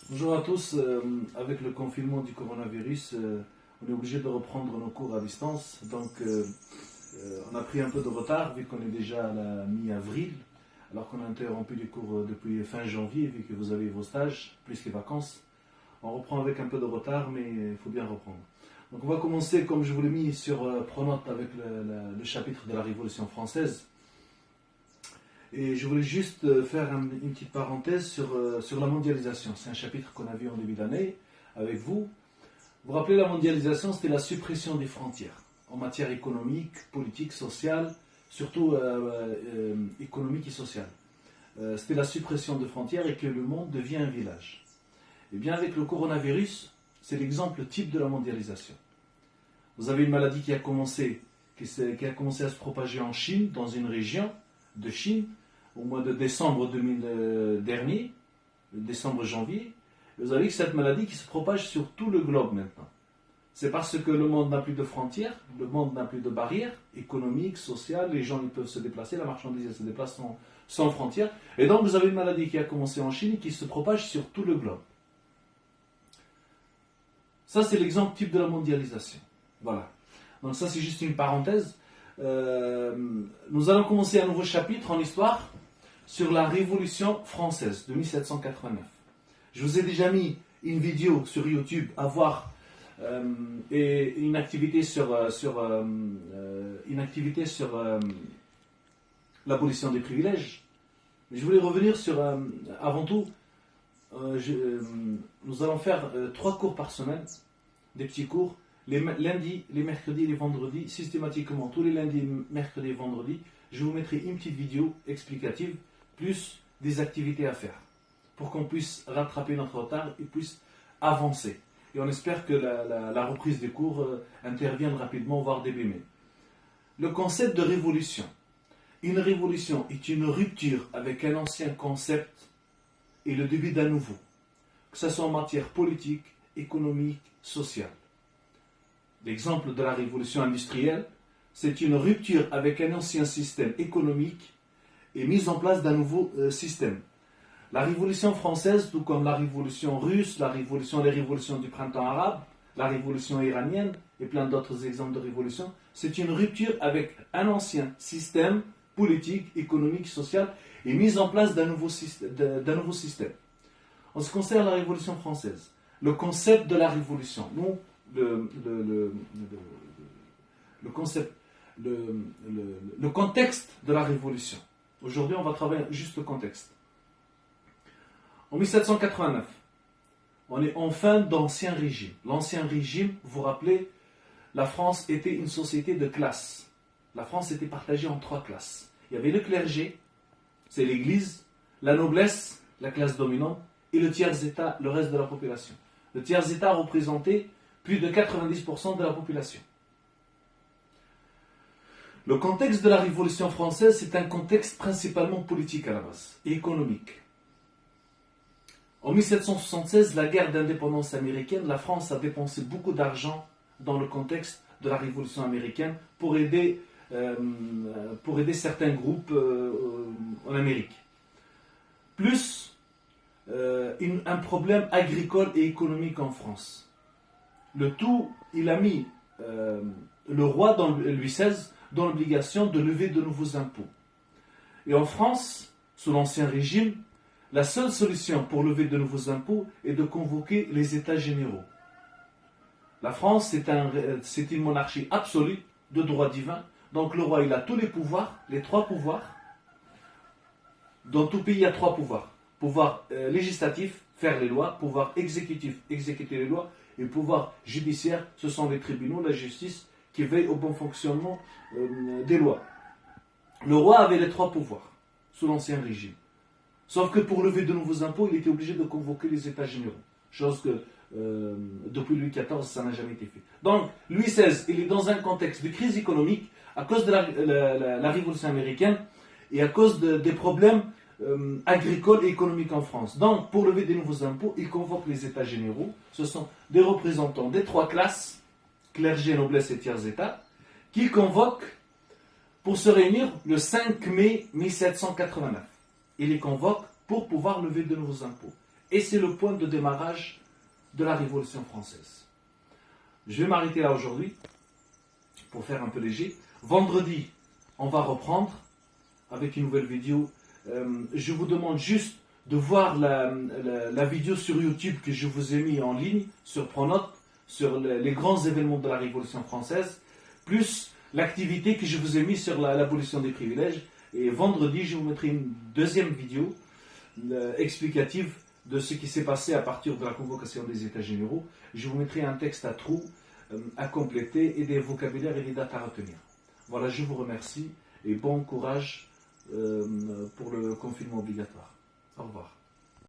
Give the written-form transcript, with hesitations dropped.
Bonjour à tous. Avec le confinement du coronavirus, on est obligé de reprendre nos cours à distance. On a pris un peu de retard vu qu'on est déjà à la mi-avril, alors qu'on a interrompu les cours depuis fin janvier, vu que vous avez vos stages, plus les vacances. On reprend avec un peu de retard, mais il faut bien reprendre. Donc on va commencer, comme je vous l'ai mis sur Pronote, avec le chapitre de la Révolution française. Et je voulais juste faire une petite parenthèse sur la mondialisation. C'est un chapitre qu'on a vu en début d'année avec vous. Vous vous rappelez, la mondialisation, c'était la suppression des frontières en matière économique, politique, sociale, surtout économique et sociale. C'était la suppression de frontières et que le monde devient un village. Et bien avec le coronavirus, c'est l'exemple type de la mondialisation. Vous avez une maladie qui a commencé à se propager en Chine, dans une région de Chine, au mois de décembre dernier, décembre-janvier. Vous avez que cette maladie qui se propage sur tout le globe maintenant. C'est parce que le monde n'a plus de frontières, le monde n'a plus de barrières économiques, sociales, les gens ils peuvent se déplacer, la marchandise se déplace sans frontières. Et donc vous avez une maladie qui a commencé en Chine et qui se propage sur tout le globe. Ça c'est l'exemple type de la mondialisation. Voilà. Donc ça c'est juste une parenthèse. Nous allons commencer un nouveau chapitre en histoire sur la Révolution française de 1789. Je vous ai déjà mis une vidéo sur YouTube à voir et une activité sur l'abolition des privilèges. Mais je voulais revenir sur, avant tout, nous allons faire 3 cours par semaine, des petits cours, les lundis, les mercredis et les vendredis, systématiquement tous les lundis, mercredis et vendredis. Je vous mettrai une petite vidéo explicative, plus des activités à faire, pour qu'on puisse rattraper notre retard et puisse avancer. Et on espère que la reprise des cours intervienne rapidement, voire début mai. Le concept de révolution. Une révolution est une rupture avec un ancien concept et le début d'un nouveau, que ce soit en matière politique, économique, sociale. L'exemple de la révolution industrielle, c'est une rupture avec un ancien système économique et mise en place d'un nouveau système. La Révolution française, tout comme la Révolution russe, les révolutions du printemps arabe, la Révolution iranienne et plein d'autres exemples de révolution, c'est une rupture avec un ancien système politique, économique, social et mise en place d'un nouveau système. En ce qui concerne la Révolution française, le concept de la révolution, nous, le contexte de la révolution. Aujourd'hui, on va travailler juste le contexte. En 1789, on est en fin d'Ancien Régime. L'Ancien Régime, vous vous rappelez, la France était une société de classes. La France était partagée en 3 classes. Il y avait le clergé, c'est l'Église, la noblesse, la classe dominante, et le tiers-état, le reste de la population. Le tiers-état représentait plus de 90% de la population. Le contexte de la Révolution française, c'est un contexte principalement politique à la base, et économique. En 1776, la guerre d'indépendance américaine, la France a dépensé beaucoup d'argent dans le contexte de la Révolution américaine pour aider certains groupes en Amérique. Plus un problème agricole et économique en France. Le tout, il a mis le roi, Louis XVI, dans l'obligation de lever de nouveaux impôts. Et en France, sous l'Ancien Régime, la seule solution pour lever de nouveaux impôts est de convoquer les États généraux. La France, c'est une monarchie absolue, de droit divin. Donc le roi, il a tous les pouvoirs, les 3 pouvoirs. Dans tout pays, il y a 3 pouvoirs. Pouvoir législatif, faire les lois. Pouvoir exécutif, exécuter les lois. Et pouvoir judiciaire, ce sont les tribunaux, la justice, qui veillent au bon fonctionnement des lois. Le roi avait les 3 pouvoirs, sous l'Ancien Régime. Sauf que pour lever de nouveaux impôts, il était obligé de convoquer les États généraux. Chose que depuis Louis XIV, ça n'a jamais été fait. Donc, Louis XVI, il est dans un contexte de crise économique à cause de la Révolution américaine et à cause des problèmes agricoles et économiques en France. Donc, pour lever des nouveaux impôts, il convoque les États généraux. Ce sont des représentants des 3 classes, clergé, noblesse et tiers-état, qui convoquent pour se réunir le 5 mai 1789. Il les convoque pour pouvoir lever de nouveaux impôts. et c'est le point de démarrage de la Révolution française. Je vais m'arrêter là aujourd'hui pour faire un peu léger. Vendredi, on va reprendre avec une nouvelle vidéo. Je vous demande juste de voir la vidéo sur YouTube que je vous ai mis en ligne sur Pronote, sur les grands événements de la Révolution française, plus l'activité que je vous ai mis sur l'abolition des privilèges. Et vendredi, je vous mettrai une deuxième vidéo explicative de ce qui s'est passé à partir de la convocation des États généraux. Je vous mettrai un texte à trous à compléter et des vocabulaires et des dates à retenir. Voilà, je vous remercie et bon courage pour le confinement obligatoire. Au revoir.